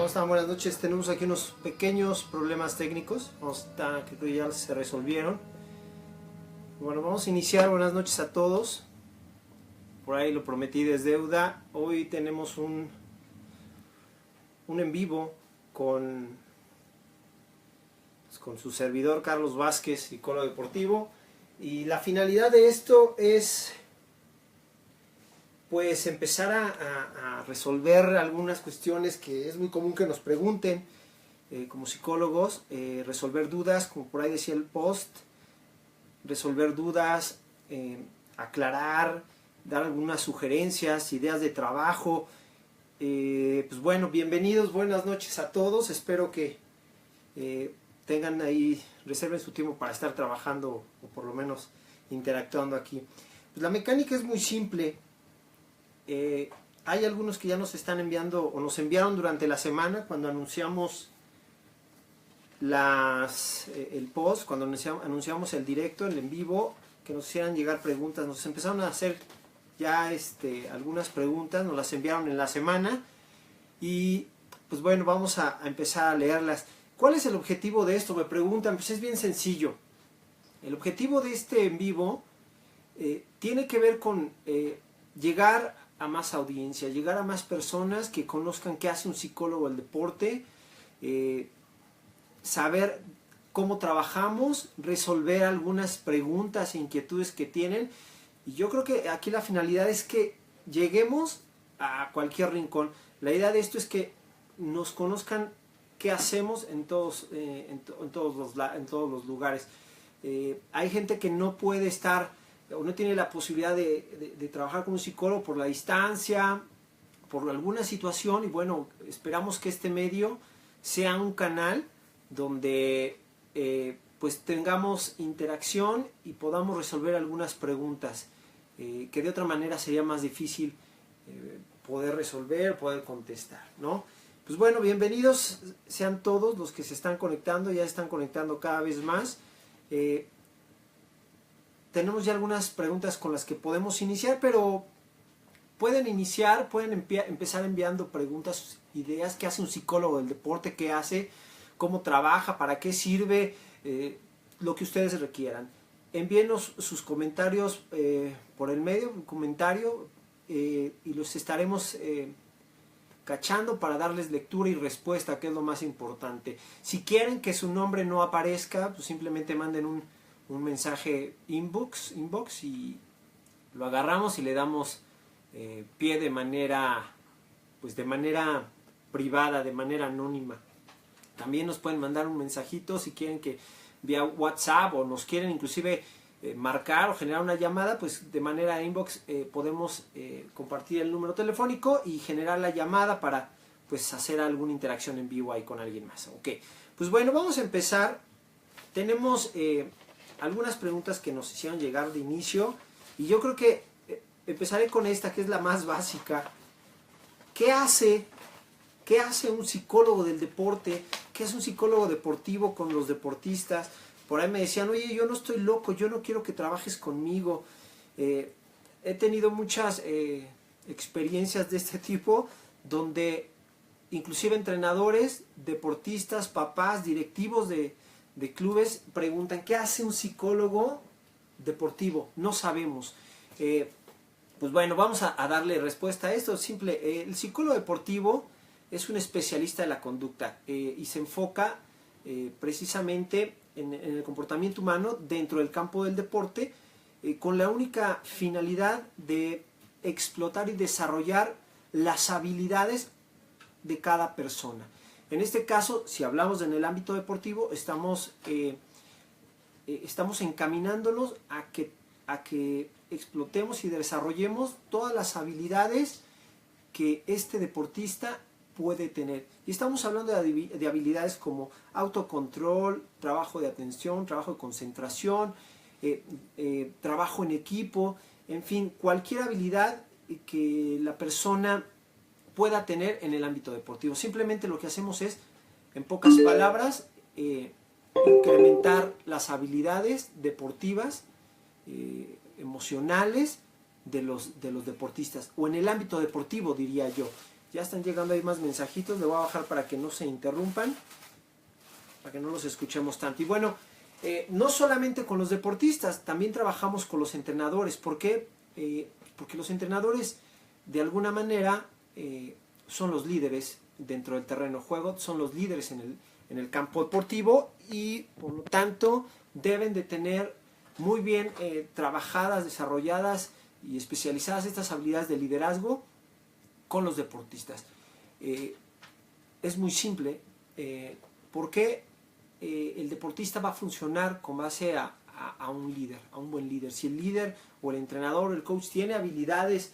¿Cómo están? Buenas noches. Tenemos aquí unos pequeños problemas técnicos. Creo que ya se resolvieron. Bueno, vamos a iniciar. Buenas noches a todos. Por ahí lo prometí, es deuda. Hoy tenemos un en vivo con su servidor Carlos Vázquez, psicólogo deportivo. Y la finalidad de esto es pues empezar a resolver algunas cuestiones que es muy común que nos pregunten como psicólogos, resolver dudas, como por ahí decía el post, resolver dudas, aclarar, dar algunas sugerencias, ideas de trabajo. Pues bueno, bienvenidos, buenas noches a todos. Espero que tengan ahí, reserven su tiempo para estar trabajando o por lo menos interactuando aquí. Pues la mecánica es muy simple. Hay algunos que ya nos están enviando o nos enviaron durante la semana cuando anunciamos el post, cuando anunciamos el directo, el en vivo, que nos hicieran llegar preguntas. Nos empezaron a hacer ya algunas preguntas, nos las enviaron en la semana y pues bueno, vamos a empezar a leerlas. ¿Cuál es el objetivo de esto? Me preguntan. Pues es bien sencillo. El objetivo de este en vivo tiene que ver con llegar a más audiencia, llegar a más personas que conozcan qué hace un psicólogo del deporte, saber cómo trabajamos, resolver algunas preguntas e inquietudes que tienen. Y yo creo que aquí la finalidad es que lleguemos a cualquier rincón. La idea de esto es que nos conozcan qué hacemos en todos los lugares. Hay gente que no puede estar o no tiene la posibilidad de trabajar con un psicólogo por la distancia, por alguna situación, y bueno, esperamos que este medio sea un canal donde pues tengamos interacción y podamos resolver algunas preguntas que de otra manera sería más difícil poder resolver, poder contestar, ¿no? Pues bueno, bienvenidos sean todos los que se están conectando, ya están conectando cada vez más. Tenemos ya algunas preguntas con las que podemos iniciar, pero pueden empezar enviando preguntas, ideas. ¿Qué hace un psicólogo del deporte? ¿Qué hace? ¿Cómo trabaja? ¿Para qué sirve? Lo que ustedes requieran. Envíenos sus comentarios por el medio, un comentario, y los estaremos cachando para darles lectura y respuesta, que es lo más importante. Si quieren que su nombre no aparezca, pues simplemente manden un mensaje inbox y lo agarramos y le damos pie de manera privada, de manera anónima. También nos pueden mandar un mensajito si quieren que vía WhatsApp, o nos quieren inclusive marcar o generar una llamada, pues de manera inbox podemos compartir el número telefónico y generar la llamada para pues hacer alguna interacción en vivo ahí con alguien más. Ok, pues bueno, vamos a empezar. Tenemos algunas preguntas que nos hicieron llegar de inicio y yo creo que empezaré con esta, que es la más básica. ¿Qué hace un psicólogo del deporte? ¿Qué hace un psicólogo deportivo con los deportistas? Por ahí me decían, oye, yo no estoy loco, yo no quiero que trabajes conmigo. He tenido muchas experiencias de este tipo, donde inclusive entrenadores, deportistas, papás, directivos de clubes preguntan, ¿qué hace un psicólogo deportivo? No sabemos. Pues bueno, vamos a darle respuesta a esto. Simple. El psicólogo deportivo es un especialista de la conducta y se enfoca precisamente en el comportamiento humano dentro del campo del deporte, con la única finalidad de explotar y desarrollar las habilidades de cada persona. En este caso, si hablamos en el ámbito deportivo, estamos encaminándolos a que explotemos y desarrollemos todas las habilidades que este deportista puede tener. Y estamos hablando de habilidades como autocontrol, trabajo de atención, trabajo de concentración, trabajo en equipo, en fin, cualquier habilidad que la persona pueda tener en el ámbito deportivo. Simplemente lo que hacemos es, en pocas palabras, incrementar las habilidades deportivas, emocionales de los deportistas, o en el ámbito deportivo, diría yo. Ya están llegando ahí más mensajitos. Le voy a bajar para que no se interrumpan, para que no los escuchemos tanto. Y bueno, no solamente con los deportistas, también trabajamos con los entrenadores. ¿Por qué? Porque los entrenadores, de alguna manera, son los líderes dentro del terreno de juego, son los líderes en el campo deportivo y, por lo tanto, deben de tener muy bien trabajadas, desarrolladas y especializadas estas habilidades de liderazgo con los deportistas. Es muy simple, porque el deportista va a funcionar con base a un líder, a un buen líder. Si el líder o el entrenador o el coach tiene habilidades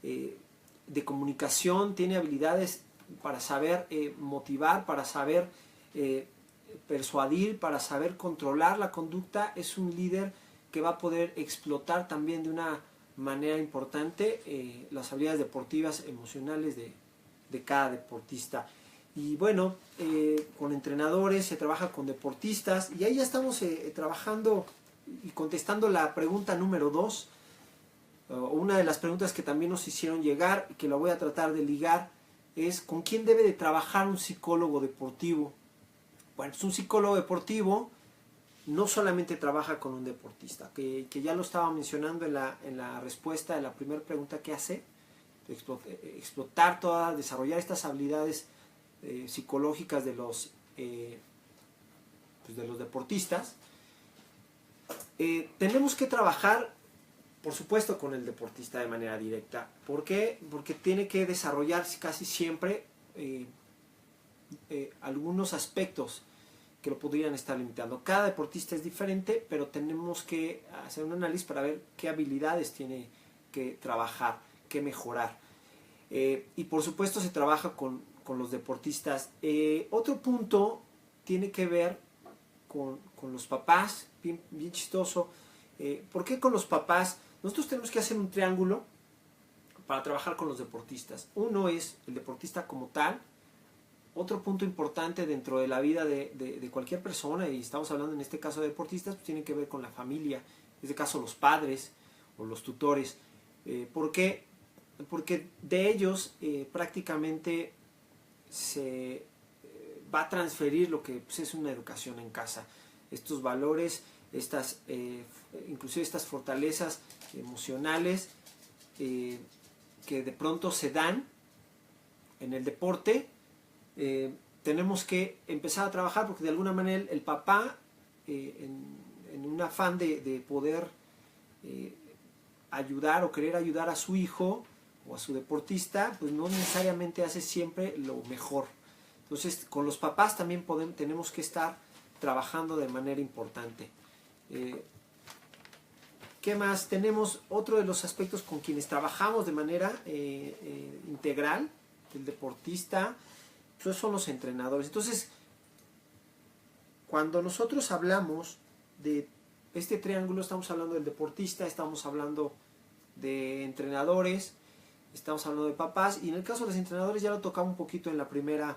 de comunicación, tiene habilidades para saber motivar, para saber persuadir, para saber controlar la conducta, es un líder que va a poder explotar también de una manera importante las habilidades deportivas, emocionales de cada deportista. Y bueno, con entrenadores se trabaja con deportistas y ahí ya estamos trabajando y contestando la pregunta número 2, una de las preguntas que también nos hicieron llegar, que la voy a tratar de ligar, es ¿con quién debe de trabajar un psicólogo deportivo? Bueno, es un psicólogo deportivo no solamente trabaja con un deportista, que ya lo estaba mencionando en la respuesta de la primera pregunta que hace, explotar todas, desarrollar estas habilidades psicológicas de los deportistas. Tenemos que trabajar, por supuesto, con el deportista de manera directa. ¿Por qué? Porque tiene que desarrollar casi siempre algunos aspectos que lo podrían estar limitando. Cada deportista es diferente, pero tenemos que hacer un análisis para ver qué habilidades tiene que trabajar, qué mejorar. Y por supuesto se trabaja con los deportistas. Otro punto tiene que ver con los papás, bien chistoso. ¿Por qué con los papás? Nosotros tenemos que hacer un triángulo para trabajar con los deportistas. Uno es el deportista como tal. Otro punto importante dentro de la vida de cualquier persona, y estamos hablando en este caso de deportistas, pues tiene que ver con la familia, en este caso los padres o los tutores. ¿Por qué? Porque de ellos prácticamente se va a transferir lo que pues, es una educación en casa. Estos valores, inclusive estas fortalezas emocionales que de pronto se dan en el deporte, tenemos que empezar a trabajar porque de alguna manera el papá, en un afán de poder ayudar o querer ayudar a su hijo o a su deportista, pues no necesariamente hace siempre lo mejor. Entonces con los papás también tenemos que estar trabajando de manera importante. ¿Qué más? Tenemos otro de los aspectos con quienes trabajamos de manera integral, el deportista, pues son los entrenadores. Entonces, cuando nosotros hablamos de este triángulo, estamos hablando del deportista, estamos hablando de entrenadores, estamos hablando de papás, y en el caso de los entrenadores ya lo tocaba un poquito en la primera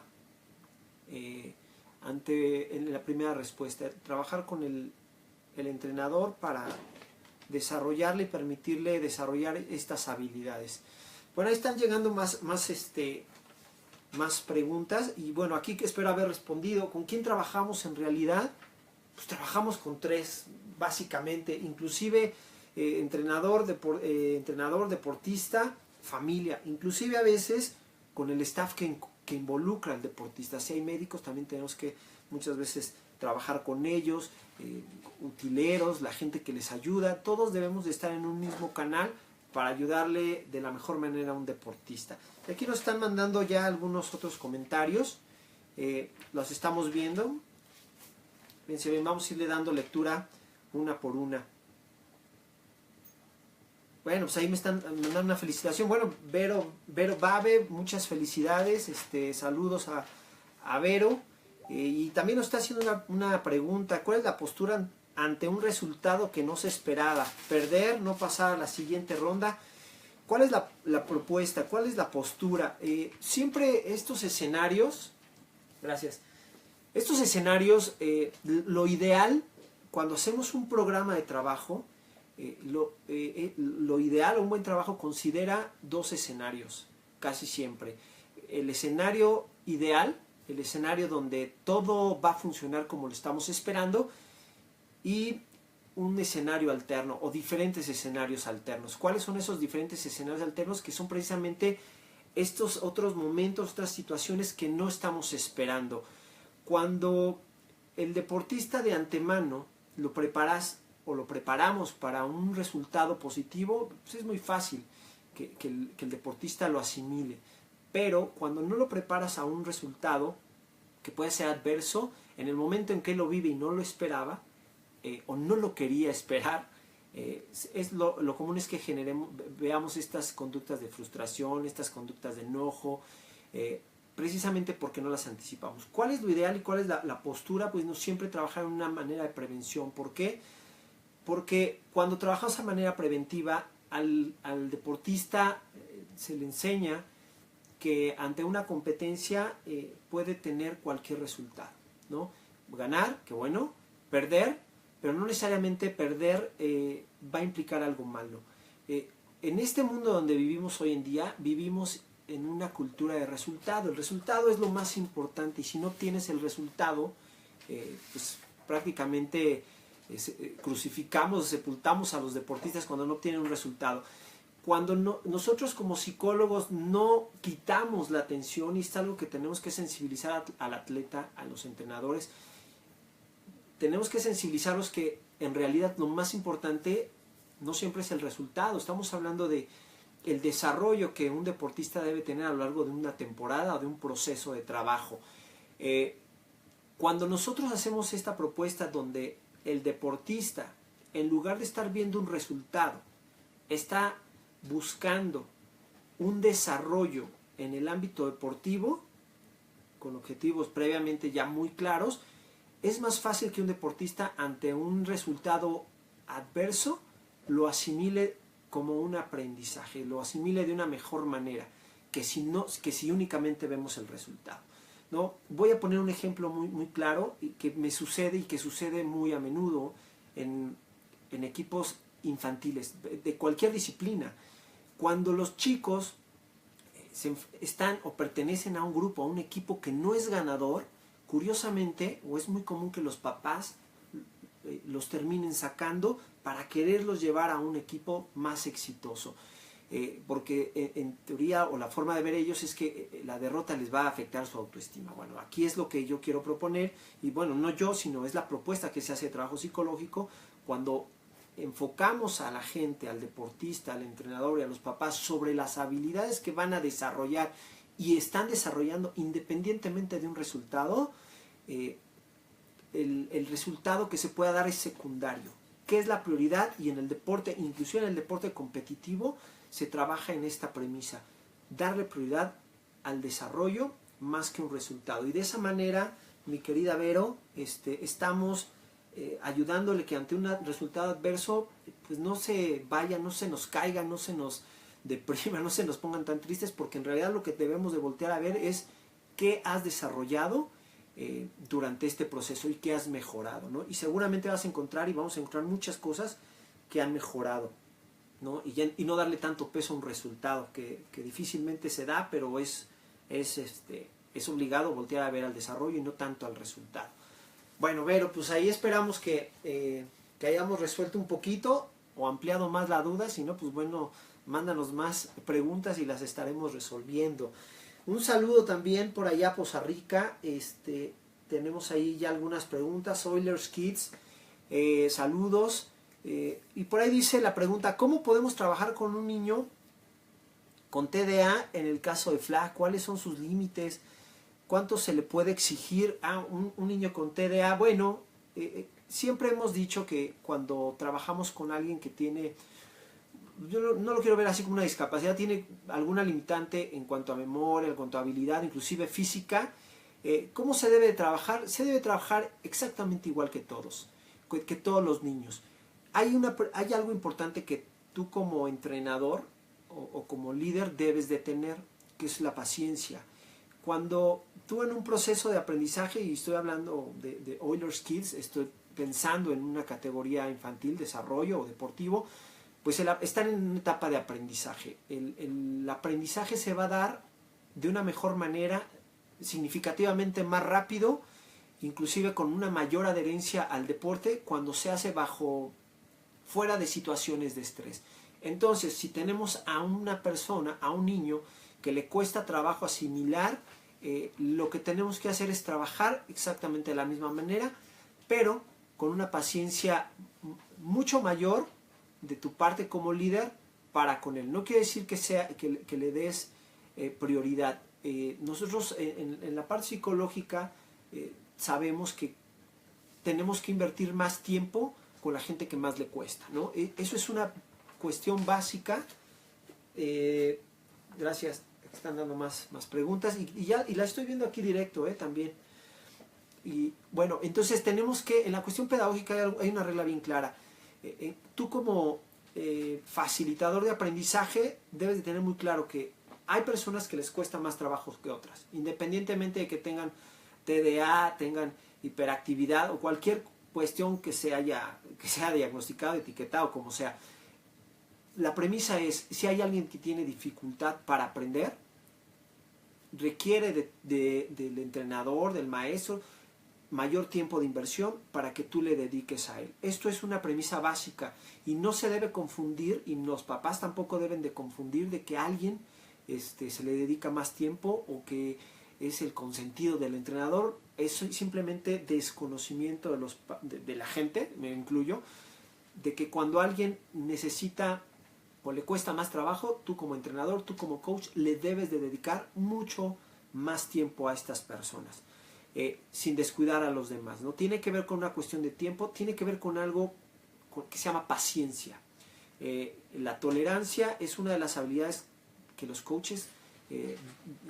respuesta. Trabajar con el entrenador para desarrollarle y permitirle desarrollar estas habilidades. Bueno, ahí están llegando más preguntas, y bueno, aquí que espero haber respondido. ¿Con quién trabajamos en realidad? Pues trabajamos con 3 básicamente, inclusive entrenador, deportista, familia, inclusive a veces con el staff que involucra al deportista. Si hay médicos, también tenemos que muchas veces trabajar con ellos, utileros, la gente que les ayuda. Todos debemos de estar en un mismo canal para ayudarle de la mejor manera a un deportista. Y aquí nos están mandando ya algunos otros comentarios, los estamos viendo. Bien, si bien, vamos a irle dando lectura una por una. Bueno, pues ahí me están mandando una felicitación. Bueno, Vero Babe, muchas felicidades, saludos a Vero. Y también nos está haciendo una pregunta: ¿cuál es la postura ante un resultado que no se esperaba? Perder, no pasar a la siguiente ronda. ¿Cuál es la propuesta? ¿Cuál es la postura? Siempre estos escenarios, gracias, estos escenarios, lo ideal, cuando hacemos un programa de trabajo, lo ideal, un buen trabajo considera 2 escenarios, casi siempre. el escenario ideal, el escenario donde todo va a funcionar como lo estamos esperando, y un escenario alterno o diferentes escenarios alternos. ¿Cuáles son esos diferentes escenarios alternos? Que son precisamente estos otros momentos, otras situaciones que no estamos esperando. Cuando el deportista de antemano lo preparas o lo preparamos para un resultado positivo, pues es muy fácil que el deportista lo asimile. Pero cuando no lo preparas a un resultado que puede ser adverso, en el momento en que lo vive y no lo esperaba, o no lo quería esperar, lo común es que veamos estas conductas de frustración, estas conductas de enojo, precisamente porque no las anticipamos. ¿Cuál es lo ideal y cuál es la postura? Pues no siempre trabajar en una manera de prevención. ¿Por qué? Porque cuando trabajamos de manera preventiva, al deportista se le enseña que ante una competencia puede tener cualquier resultado, ¿no? Ganar, qué bueno; perder, pero no necesariamente perder va a implicar algo malo. En este mundo donde vivimos hoy en día, vivimos en una cultura de resultado. El resultado es lo más importante, y si no tienes el resultado, pues prácticamente crucificamos, sepultamos a los deportistas cuando no tienen un resultado. Cuando nosotros como psicólogos no quitamos la atención, y es algo que tenemos que sensibilizar al atleta, a los entrenadores, tenemos que sensibilizarlos que en realidad lo más importante no siempre es el resultado. Estamos hablando de el desarrollo que un deportista debe tener a lo largo de una temporada o de un proceso de trabajo. Cuando nosotros hacemos esta propuesta donde el deportista, en lugar de estar viendo un resultado, está buscando un desarrollo en el ámbito deportivo, con objetivos previamente ya muy claros, es más fácil que un deportista ante un resultado adverso lo asimile como un aprendizaje, lo asimile de una mejor manera que si únicamente vemos el resultado, ¿no? Voy a poner un ejemplo muy claro y que me sucede y que sucede muy a menudo en equipos infantiles de cualquier disciplina. Cuando los chicos están o pertenecen a un grupo, a un equipo que no es ganador, curiosamente, o es muy común que los papás los terminen sacando para quererlos llevar a un equipo más exitoso. Porque en teoría, o la forma de ver ellos, es que la derrota les va a afectar su autoestima. Bueno, aquí es lo que yo quiero proponer, y bueno, no yo, sino es la propuesta que se hace de trabajo psicológico, cuando enfocamos a la gente, al deportista, al entrenador y a los papás sobre las habilidades que van a desarrollar y están desarrollando independientemente de un resultado. El resultado que se pueda dar es secundario. ¿Qué es la prioridad? Y en el deporte, inclusive en el deporte competitivo, se trabaja en esta premisa: darle prioridad al desarrollo más que un resultado. Y de esa manera, mi querida Vero, estamos ayudándole que ante un resultado adverso, pues no se vaya, no se nos caiga, no se nos deprima, no se nos pongan tan tristes, porque en realidad lo que debemos de voltear a ver es qué has desarrollado durante este proceso y qué has mejorado, ¿no? Y seguramente vas a encontrar, y vamos a encontrar, muchas cosas que han mejorado, ¿no? Y no darle tanto peso a un resultado que difícilmente se da, pero es obligado voltear a ver al desarrollo y no tanto al resultado. Bueno, Vero, pues ahí esperamos que hayamos resuelto un poquito o ampliado más la duda. Si no, pues bueno, mándanos más preguntas y las estaremos resolviendo. Un saludo también por allá a Poza Rica. Tenemos ahí ya algunas preguntas. Oilers Kids, saludos. Y por ahí dice la pregunta: ¿cómo podemos trabajar con un niño con TDA en el caso de FLA? ¿Cuáles son sus límites? ¿Cuánto se le puede exigir a un niño con TDA? Bueno, siempre hemos dicho que cuando trabajamos con alguien que tiene, yo no lo quiero ver así como una discapacidad, tiene alguna limitante en cuanto a memoria, en cuanto a habilidad, inclusive física, ¿cómo se debe trabajar? Se debe trabajar exactamente igual que todos los niños. Hay algo importante que tú como entrenador o como líder debes de tener, que es la paciencia. Cuando tú en un proceso de aprendizaje, y estoy hablando de Oilers Kids, estoy pensando en una categoría infantil, desarrollo o deportivo, pues están en una etapa de aprendizaje. El aprendizaje se va a dar de una mejor manera, significativamente más rápido, inclusive con una mayor adherencia al deporte cuando se hace fuera de situaciones de estrés. Entonces, si tenemos a una persona, a un niño, que le cuesta trabajo asimilar, lo que tenemos que hacer es trabajar exactamente de la misma manera, pero con una paciencia mucho mayor de tu parte como líder para con él. No quiere decir que le des prioridad. Nosotros en la parte psicológica sabemos que tenemos que invertir más tiempo con la gente que más le cuesta, ¿no? Eso es una cuestión básica. Gracias, están dando más preguntas y la estoy viendo aquí directo también. Y bueno, entonces tenemos que, en la cuestión pedagógica hay una regla bien clara. Tú como facilitador de aprendizaje debes de tener muy claro que hay personas que les cuesta más trabajo que otras, independientemente de que tengan TDA, tengan hiperactividad o cualquier cuestión que sea diagnosticado, etiquetado, como sea. La premisa es, si hay alguien que tiene dificultad para aprender, requiere del entrenador, del maestro, mayor tiempo de inversión para que tú le dediques a él. Esto es una premisa básica y no se debe confundir, y los papás tampoco deben de confundir de que a alguien se le dedica más tiempo o que es el consentido del entrenador. Es simplemente desconocimiento de la gente, me incluyo, de que cuando alguien necesita o le cuesta más trabajo, tú como entrenador, tú como coach, le debes de dedicar mucho más tiempo a estas personas, sin descuidar a los demás. No tiene que ver con una cuestión de tiempo, tiene que ver con algo que se llama paciencia. La tolerancia es una de las habilidades que los coaches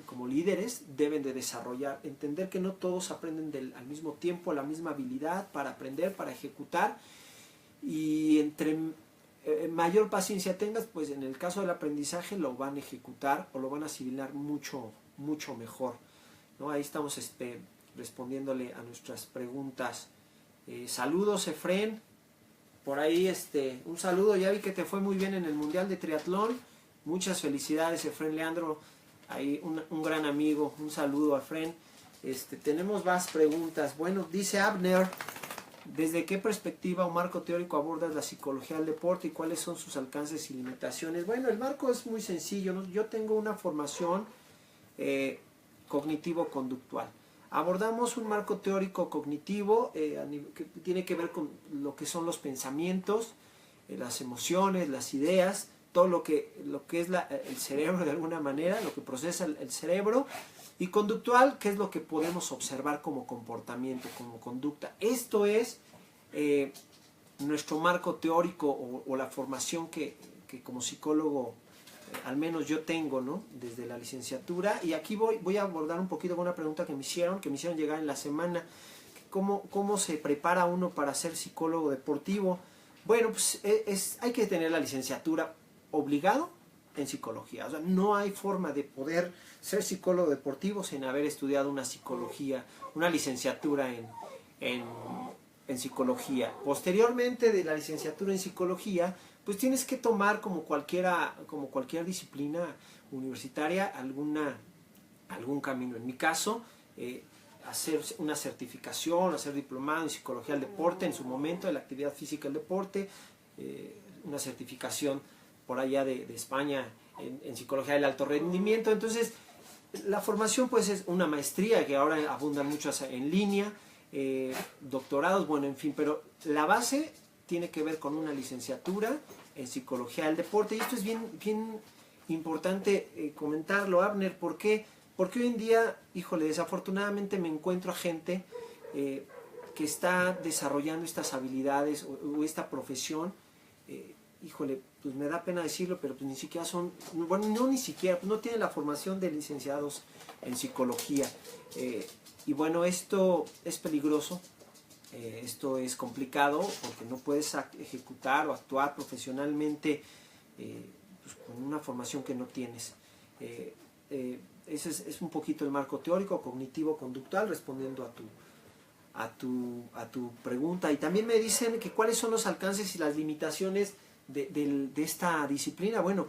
como líderes deben de desarrollar. Entender que no todos aprenden al mismo tiempo, la misma habilidad para aprender, para ejecutar, y entre mayor paciencia tengas, pues en el caso del aprendizaje lo van a ejecutar o lo van a asimilar mucho mejor, ¿no? Ahí estamos respondiéndole a nuestras preguntas. Saludos, Efren. Por ahí un saludo, ya vi que te fue muy bien en el Mundial de Triatlón. Muchas felicidades, Efren Leandro. Ahí un gran amigo. Un saludo a Efren. Tenemos más preguntas. Bueno, dice Abner, ¿desde qué perspectiva o marco teórico abordas la psicología del deporte y cuáles son sus alcances y limitaciones? Bueno, el marco es muy sencillo, ¿no? Yo tengo una formación cognitivo-conductual. Abordamos un marco teórico cognitivo que tiene que ver con lo que son los pensamientos, las emociones, las ideas, todo lo que es el cerebro de alguna manera, lo que procesa el cerebro, y conductual, que es lo que podemos observar como comportamiento, como conducta. Esto es nuestro marco teórico o la formación que como psicólogo al menos yo tengo, ¿no? Desde la licenciatura. Y aquí voy a abordar un poquito con una pregunta que me hicieron llegar en la semana. ¿Cómo se prepara uno para ser psicólogo deportivo? Bueno, pues hay que tener la licenciatura obligado en psicología. O sea, no hay forma de poder ser psicólogo deportivo sin haber estudiado una licenciatura en psicología. Posteriormente de la licenciatura en psicología, pues tienes que tomar como cualquier disciplina universitaria algún camino. En mi caso, hacer una certificación, hacer diplomado en psicología del deporte, en su momento de la actividad física del deporte, una certificación por allá de España en psicología del alto rendimiento. Entonces, la formación pues es una maestría, que ahora abundan muchas en línea, doctorados, bueno, en fin, pero la base tiene que ver con una licenciatura en psicología del deporte. Y esto es bien importante comentarlo, Abner. ¿Por qué? Porque hoy en día, híjole, desafortunadamente me encuentro a gente que está desarrollando estas habilidades o esta profesión. Híjole, pues me da pena decirlo, pero pues ni siquiera pues no tienen la formación de licenciados en psicología. Y bueno, esto es peligroso. Esto es complicado porque no puedes ejecutar o actuar profesionalmente pues con una formación que no tienes. Ese es un poquito el marco teórico, cognitivo-conductual, respondiendo a tu pregunta. Y también me dicen que cuáles son los alcances y las limitaciones de esta disciplina. Bueno,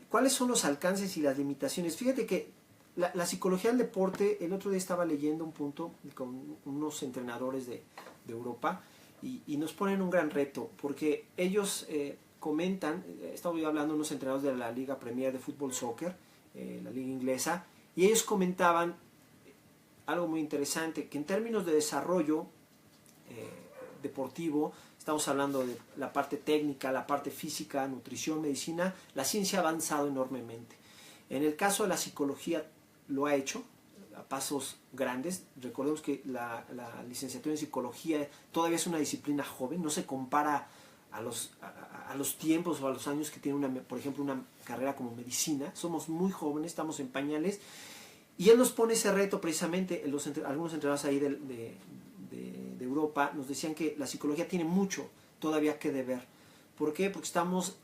¿cuáles son los alcances y las limitaciones? Fíjate que la psicología del deporte, el otro día estaba leyendo un punto con unos entrenadores de Europa y nos ponen un gran reto, porque ellos comentan, estaba yo hablando de unos entrenadores de la Liga Premier de Fútbol Soccer, la liga inglesa, y ellos comentaban algo muy interesante, que en términos de desarrollo deportivo, estamos hablando de la parte técnica, la parte física, nutrición, medicina, la ciencia ha avanzado enormemente. En el caso de la psicología lo ha hecho a pasos grandes. Recordemos que la licenciatura en psicología todavía es una disciplina joven, no se compara a los tiempos o a los años que tiene, por ejemplo, una carrera como medicina. Somos muy jóvenes, estamos en pañales. Y él nos pone ese reto precisamente, algunos entrenadores ahí de Europa nos decían que la psicología tiene mucho todavía que deber. ¿Por qué? Porque estamos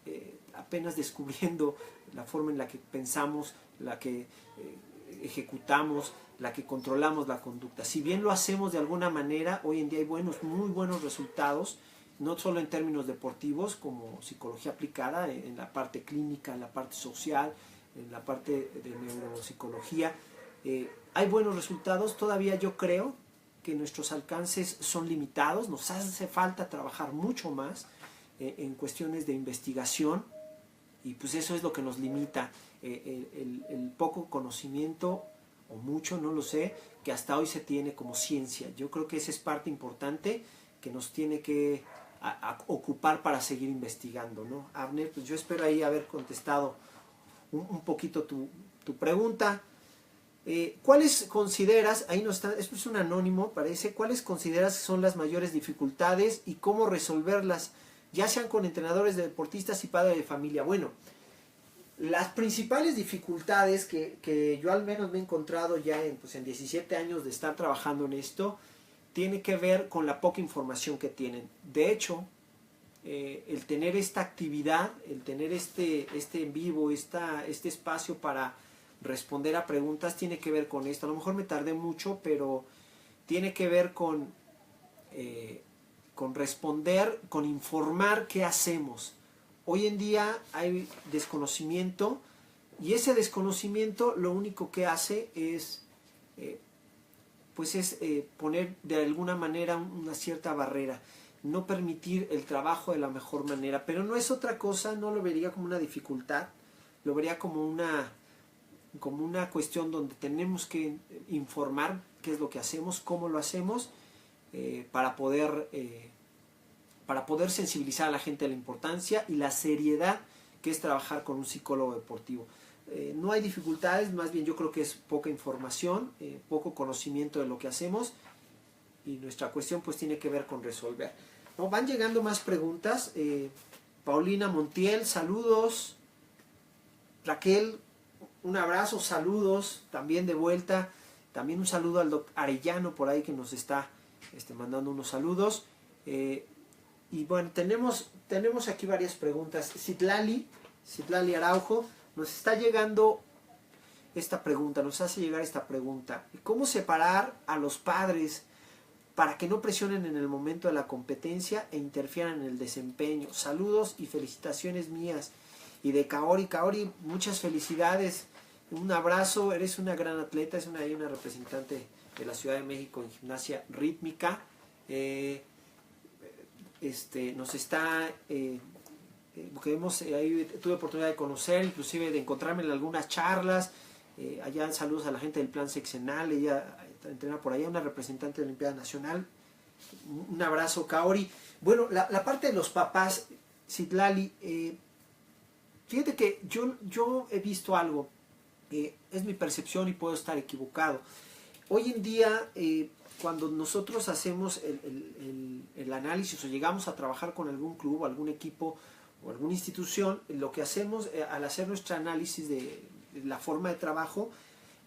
apenas descubriendo la forma en la que pensamos, la que ejecutamos, la que controlamos la conducta. Si bien lo hacemos de alguna manera, hoy en día hay muy buenos resultados, no solo en términos deportivos, como psicología aplicada, en la parte clínica, en la parte social, en la parte de neuropsicología. Hay buenos resultados, todavía yo creo que nuestros alcances son limitados, nos hace falta trabajar mucho más en cuestiones de investigación, y pues eso es lo que nos limita, el poco conocimiento, o mucho, no lo sé, que hasta hoy se tiene como ciencia. Yo creo que esa es parte importante que nos tiene que ocupar para seguir investigando, ¿no? Abner, pues yo espero ahí haber contestado un poquito tu pregunta. ¿Cuáles consideras, ahí no está, esto es un anónimo, parece, cuáles consideras que son las mayores dificultades y cómo resolverlas, ya sean con entrenadores de deportistas y padres de familia? Bueno, las principales dificultades que yo al menos me he encontrado ya en 17 años de estar trabajando en esto, tiene que ver con la poca información que tienen. De hecho, el tener esta actividad, el tener este en vivo, este espacio para responder a preguntas, tiene que ver con esto. A lo mejor me tardé mucho, pero tiene que ver con responder, con informar qué hacemos. Hoy en día hay desconocimiento, y ese desconocimiento lo único que hace es poner de alguna manera una cierta barrera, no permitir el trabajo de la mejor manera. Pero no es otra cosa, no lo vería como una dificultad, lo vería como una cuestión donde tenemos que informar qué es lo que hacemos, cómo lo hacemos, para poder sensibilizar a la gente de la importancia y la seriedad que es trabajar con un psicólogo deportivo. No hay dificultades, más bien yo creo que es poca información, poco conocimiento de lo que hacemos, y nuestra cuestión pues tiene que ver con resolver. ¿No? Van llegando más preguntas. Paulina Montiel, saludos. Raquel, un abrazo, saludos, también de vuelta. También un saludo al doctor Arellano por ahí, que nos está mandando unos saludos. Y bueno, tenemos aquí varias preguntas. Citlali Araujo nos está llegando esta pregunta, nos hace llegar esta pregunta. ¿Cómo separar a los padres para que no presionen en el momento de la competencia e interfieran en el desempeño? Saludos y felicitaciones mías. Y de Kaori, muchas felicidades, un abrazo, eres una gran atleta, es una representante de la Ciudad de México en gimnasia rítmica. Nos está, ahí tuve oportunidad de conocer, inclusive de encontrarme en algunas charlas. Allá saludos a la gente del plan seccional, ella entrena por allá, una representante de la Olimpiada Nacional. Un abrazo, Kaori. Bueno, la parte de los papás, Citlali, fíjate que yo he visto algo, es mi percepción y puedo estar equivocado. Hoy en día, cuando nosotros hacemos el análisis o llegamos a trabajar con algún club, algún equipo o alguna institución, lo que hacemos al hacer nuestro análisis de la forma de trabajo,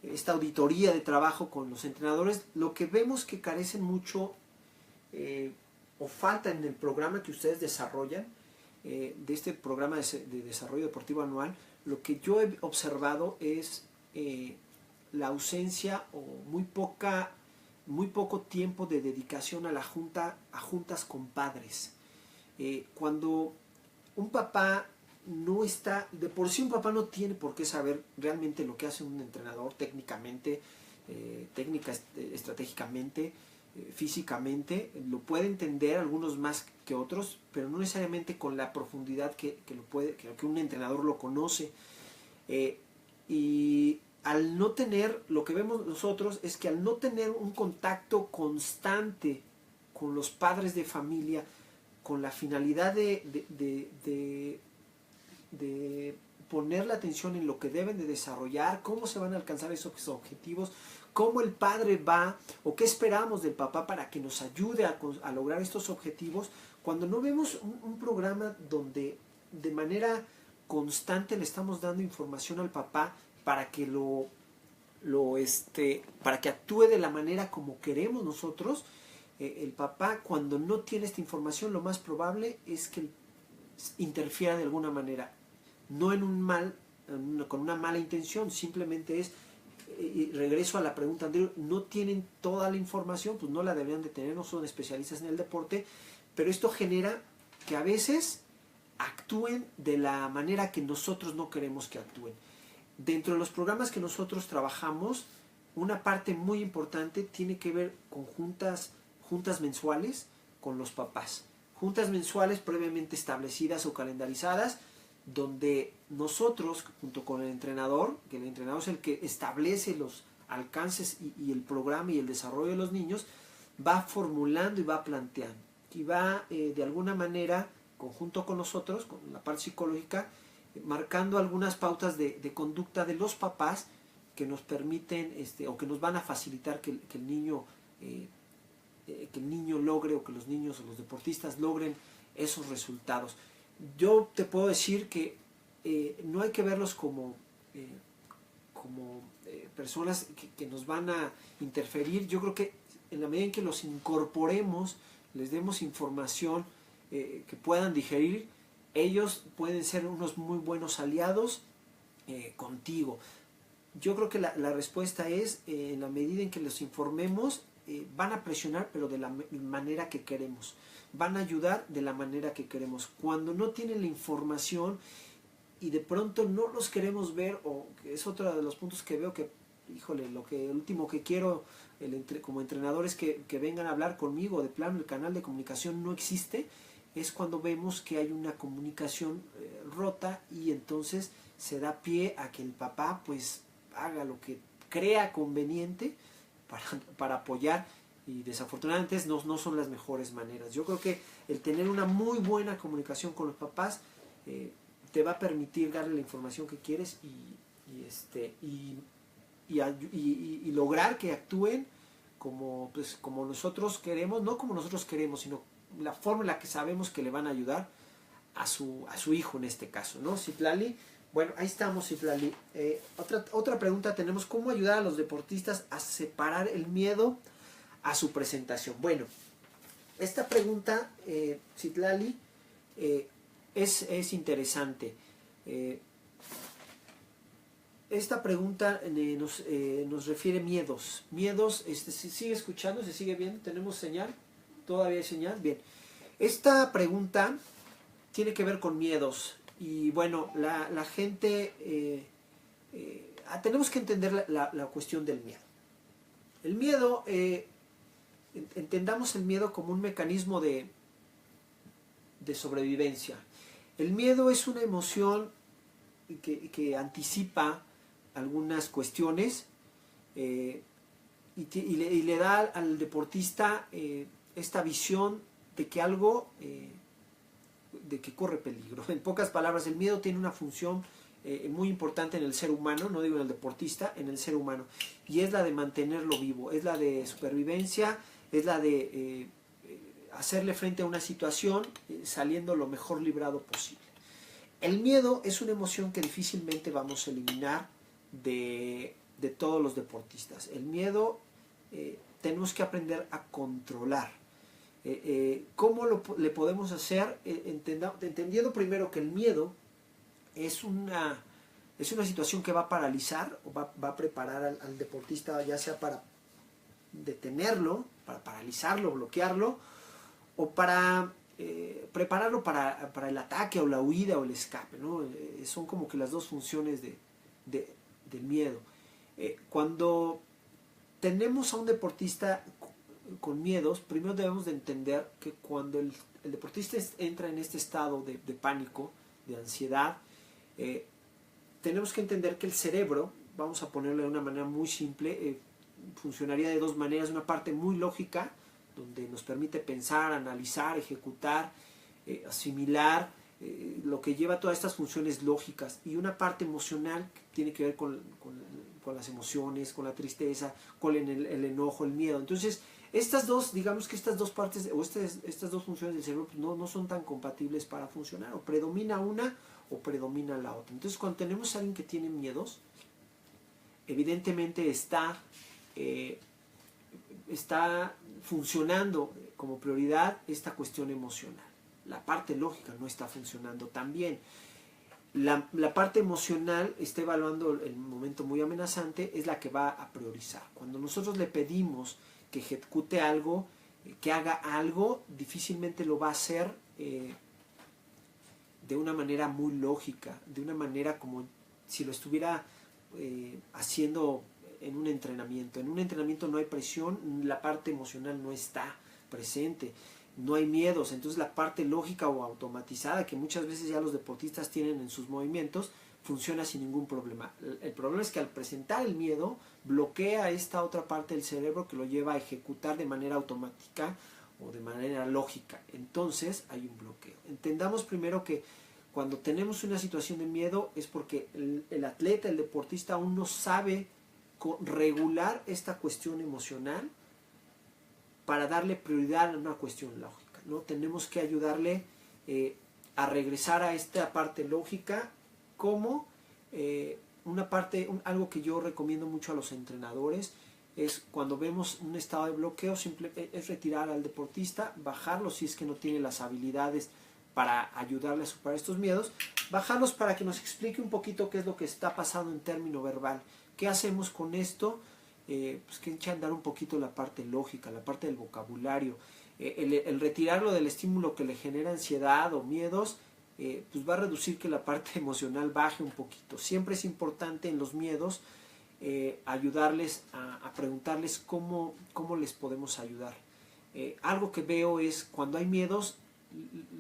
esta auditoría de trabajo con los entrenadores, lo que vemos que carecen mucho o falta en el programa que ustedes desarrollan, de este programa de desarrollo deportivo anual, lo que yo he observado es la ausencia o muy poco tiempo de dedicación a juntas con padres. Cuando un papá no está, de por sí un papá no tiene por qué saber realmente lo que hace un entrenador técnicamente, estratégicamente, físicamente. Lo puede entender algunos más que otros, pero no necesariamente con la profundidad que un entrenador lo conoce. Y al no tener, lo que vemos nosotros es que al no tener un contacto constante con los padres de familia, con la finalidad de poner la atención en lo que deben de desarrollar, cómo se van a alcanzar esos objetivos, cómo el padre va o qué esperamos del papá para que nos ayude a lograr estos objetivos, cuando no vemos un programa donde de manera constante le estamos dando información al papá para que para que actúe de la manera como queremos nosotros, el papá, cuando no tiene esta información, lo más probable es que interfiera de alguna manera, no con una mala intención, simplemente es, y regreso a la pregunta anterior, no tienen toda la información, pues no la deberían de tener, no son especialistas en el deporte, pero esto genera que a veces actúen de la manera que nosotros no queremos que actúen. Dentro de los programas que nosotros trabajamos, una parte muy importante tiene que ver con juntas mensuales con los papás. Juntas mensuales previamente establecidas o calendarizadas, donde nosotros, junto con el entrenador, que el entrenador es el que establece los alcances y el programa y el desarrollo de los niños, va formulando y va planteando. Y va de alguna manera, conjunto con nosotros, con la parte psicológica, marcando algunas pautas de conducta de los papás que nos permiten o que nos van a facilitar que el niño logre, o que los niños o los deportistas logren esos resultados. Yo te puedo decir que no hay que verlos como personas que nos van a interferir. Yo creo que en la medida en que los incorporemos, les demos información que puedan digerir, ellos pueden ser unos muy buenos aliados contigo. Yo creo que la respuesta es, en la medida en que los informemos, van a presionar, pero de la manera que queremos. Van a ayudar de la manera que queremos. Cuando no tienen la información y de pronto no los queremos ver, o que es otro de los puntos que veo que, híjole, el último que quiero como entrenador es que vengan a hablar conmigo, de plano el canal de comunicación no existe, es cuando vemos que hay una comunicación rota, y entonces se da pie a que el papá pues haga lo que crea conveniente para apoyar, y desafortunadamente no son las mejores maneras. Yo creo que el tener una muy buena comunicación con los papás te va a permitir darle la información que quieres y lograr que actúen como nosotros queremos, no como nosotros queremos, sino la forma en la que sabemos que le van a ayudar a su hijo en este caso, ¿no? Citlali, bueno, ahí estamos, Citlali. Otra pregunta tenemos: ¿cómo ayudar a los deportistas a separar el miedo a su presentación? Bueno, esta pregunta, Citlali, es interesante. Esta pregunta nos refiere miedos. Miedos, ¿se sigue escuchando? ¿Se sigue viendo? ¿Tenemos señal? ¿Todavía hay señal? Bien. Esta pregunta tiene que ver con miedos. Y bueno, la gente... tenemos que entender la cuestión del miedo. El miedo, entendamos el miedo como un mecanismo de sobrevivencia. El miedo es una emoción que anticipa algunas cuestiones y le da al deportista esta visión de que algo, de que corre peligro. En pocas palabras, el miedo tiene una función muy importante en el ser humano, no digo en el deportista, en el ser humano, y es la de mantenerlo vivo, es la de supervivencia, es la de hacerle frente a una situación saliendo lo mejor librado posible. El miedo es una emoción que difícilmente vamos a eliminar de todos los deportistas. El miedo tenemos que aprender a controlar. ¿Cómo le podemos hacer? Entendiendo primero que el miedo es una situación que va a paralizar o va a preparar al deportista, ya sea para detenerlo, para paralizarlo, bloquearlo, o para prepararlo para el ataque o la huida o el escape, ¿no? Son como que las dos funciones del miedo. Cuando tenemos a un deportista con miedos, primero debemos de entender que cuando el deportista entra en este estado de pánico, de ansiedad, tenemos que entender que el cerebro, vamos a ponerlo de una manera muy simple, funcionaría de dos maneras. Una parte muy lógica, donde nos permite pensar, analizar, ejecutar, asimilar, lo que lleva a todas estas funciones lógicas, y una parte emocional que tiene que ver con las emociones, con la tristeza, con el enojo, el miedo. Entonces, estas dos, digamos que estas dos partes o estas dos funciones del cerebro pues no son tan compatibles para funcionar, o predomina una o predomina la otra. Entonces, cuando tenemos a alguien que tiene miedos, evidentemente está funcionando como prioridad esta cuestión emocional. La parte lógica no está funcionando tan bien. La parte emocional está evaluando el momento muy amenazante, es la que va a priorizar. Cuando nosotros le pedimos que ejecute algo, que haga algo, difícilmente lo va a hacer de una manera muy lógica, de una manera como si lo estuviera haciendo en un entrenamiento. En un entrenamiento no hay presión, la parte emocional no está presente, no hay miedos. Entonces la parte lógica o automatizada que muchas veces ya los deportistas tienen en sus movimientos funciona sin ningún problema. El problema es que al presentar el miedo bloquea esta otra parte del cerebro que lo lleva a ejecutar de manera automática o de manera lógica. Entonces hay un bloqueo. Entendamos primero que cuando tenemos una situación de miedo es porque el atleta, el deportista aún no sabe regular esta cuestión emocional para darle prioridad a una cuestión lógica, ¿no? Tenemos que ayudarle a regresar a esta parte lógica como algo que yo recomiendo mucho a los entrenadores es cuando vemos un estado de bloqueo, es retirar al deportista, bajarlo si es que no tiene las habilidades para ayudarle a superar estos miedos, bajarlos para que nos explique un poquito qué es lo que está pasando en término verbal. ¿Qué hacemos con esto? Pues que echa a andar un poquito la parte lógica, la parte del vocabulario. El retirarlo del estímulo que le genera ansiedad o miedos, pues va a reducir que la parte emocional baje un poquito. Siempre es importante en los miedos ayudarles a preguntarles cómo les podemos ayudar. Algo que veo es cuando hay miedos,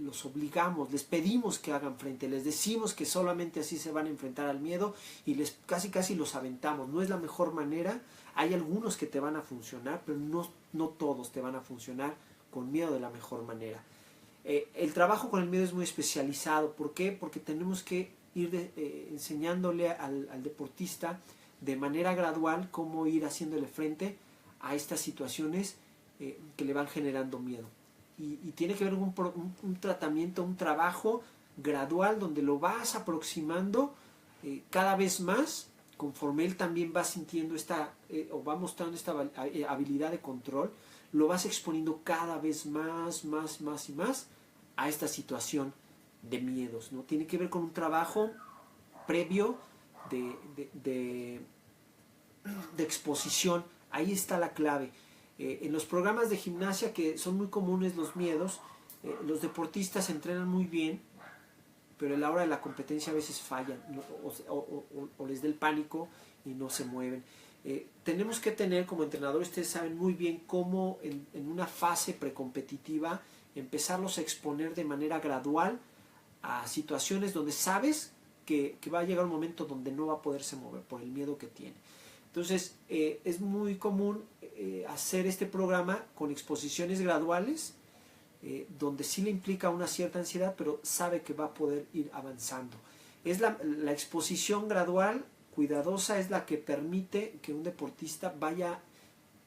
los obligamos, les pedimos que hagan frente, les decimos que solamente así se van a enfrentar al miedo y casi los aventamos. No es la mejor manera. Hay algunos que te van a funcionar, pero no todos te van a funcionar con miedo de la mejor manera. El trabajo con el miedo es muy especializado. ¿Por qué? Porque tenemos que ir enseñándole al deportista de manera gradual cómo ir haciéndole frente a estas situaciones que le van generando miedo. Y tiene que ver con un tratamiento, un trabajo gradual donde lo vas aproximando cada vez más conforme él también va sintiendo o va mostrando esta habilidad de control, lo vas exponiendo cada vez más y más a esta situación de miedos, ¿no? Tiene que ver con un trabajo previo de exposición. Ahí está la clave. En los programas de gimnasia, que son muy comunes los miedos, los deportistas entrenan muy bien, pero a la hora de la competencia a veces fallan o les da el pánico y no se mueven. Tenemos que tener como entrenadores, ustedes saben muy bien cómo en una fase precompetitiva empezarlos a exponer de manera gradual a situaciones donde sabes que va a llegar un momento donde no va a poderse mover por el miedo que tiene. Entonces es muy común hacer este programa con exposiciones graduales, donde sí le implica una cierta ansiedad, pero sabe que va a poder ir avanzando. Es la exposición gradual, cuidadosa, es la que permite que un deportista vaya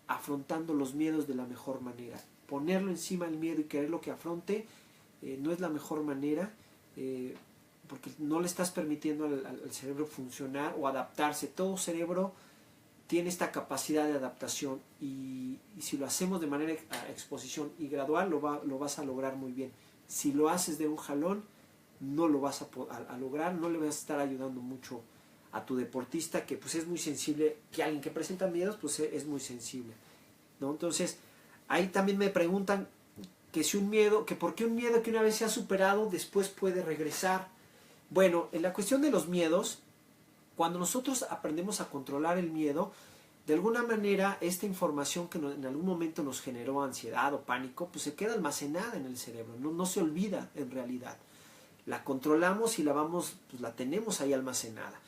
afrontando los miedos de la mejor manera. Ponerlo encima del miedo y quererlo que afronte no es la mejor manera, porque no le estás permitiendo al cerebro funcionar o adaptarse. Todo cerebro tiene esta capacidad de adaptación y si lo hacemos de manera exposición y gradual lo vas a lograr muy bien. Si lo haces de un jalón no lo vas a lograr, no le vas a estar ayudando mucho a tu deportista, que pues es muy sensible, que alguien que presenta miedos pues es muy sensible, ¿no? Entonces ahí también me preguntan que si un miedo, que porque un miedo que una vez se ha superado, después puede regresar. Bueno, en la cuestión de los miedos, cuando nosotros aprendemos a controlar el miedo, de alguna manera esta información que en algún momento nos generó ansiedad o pánico, pues se queda almacenada en el cerebro, no se olvida en realidad. La controlamos y pues la tenemos ahí almacenada.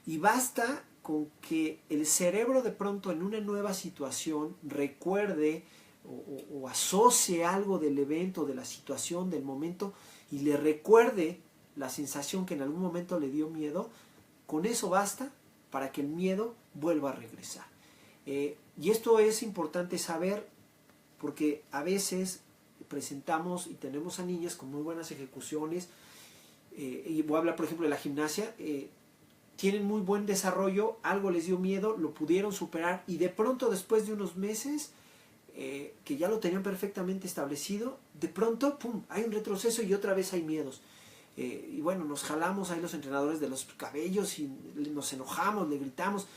Y basta con que el cerebro de pronto en una nueva situación recuerde o asocie algo del evento, de la situación, del momento, y le recuerde la sensación que en algún momento le dio miedo, con eso basta para que el miedo vuelva a regresar. Y esto es importante saber porque a veces presentamos y tenemos a niñas con muy buenas ejecuciones, y voy a hablar por ejemplo de la gimnasia, tienen muy buen desarrollo, algo les dio miedo, lo pudieron superar y de pronto después de unos meses que ya lo tenían perfectamente establecido, de pronto, ¡pum!, hay un retroceso y otra vez hay miedos. Y bueno, nos jalamos ahí los entrenadores de los cabellos y nos enojamos, le gritamos.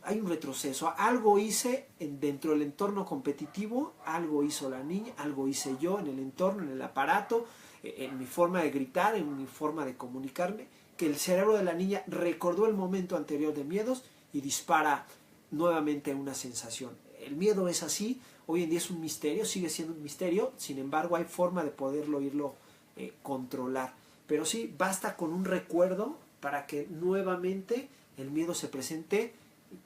Hay un retroceso. Algo hice dentro del entorno competitivo, algo hizo la niña, algo hice yo en el entorno, en el aparato, en mi forma de gritar, en mi forma de comunicarme, que el cerebro de la niña recordó el momento anterior de miedos y dispara nuevamente una sensación. El miedo es así, hoy en día es un misterio, sigue siendo un misterio, sin embargo hay forma de poderlo irlo controlar. Pero sí, basta con un recuerdo para que nuevamente el miedo se presente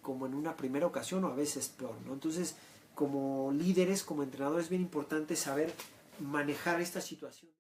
como en una primera ocasión o a veces peor, ¿no? Entonces, como líderes, como entrenadores, es bien importante saber manejar esta situación.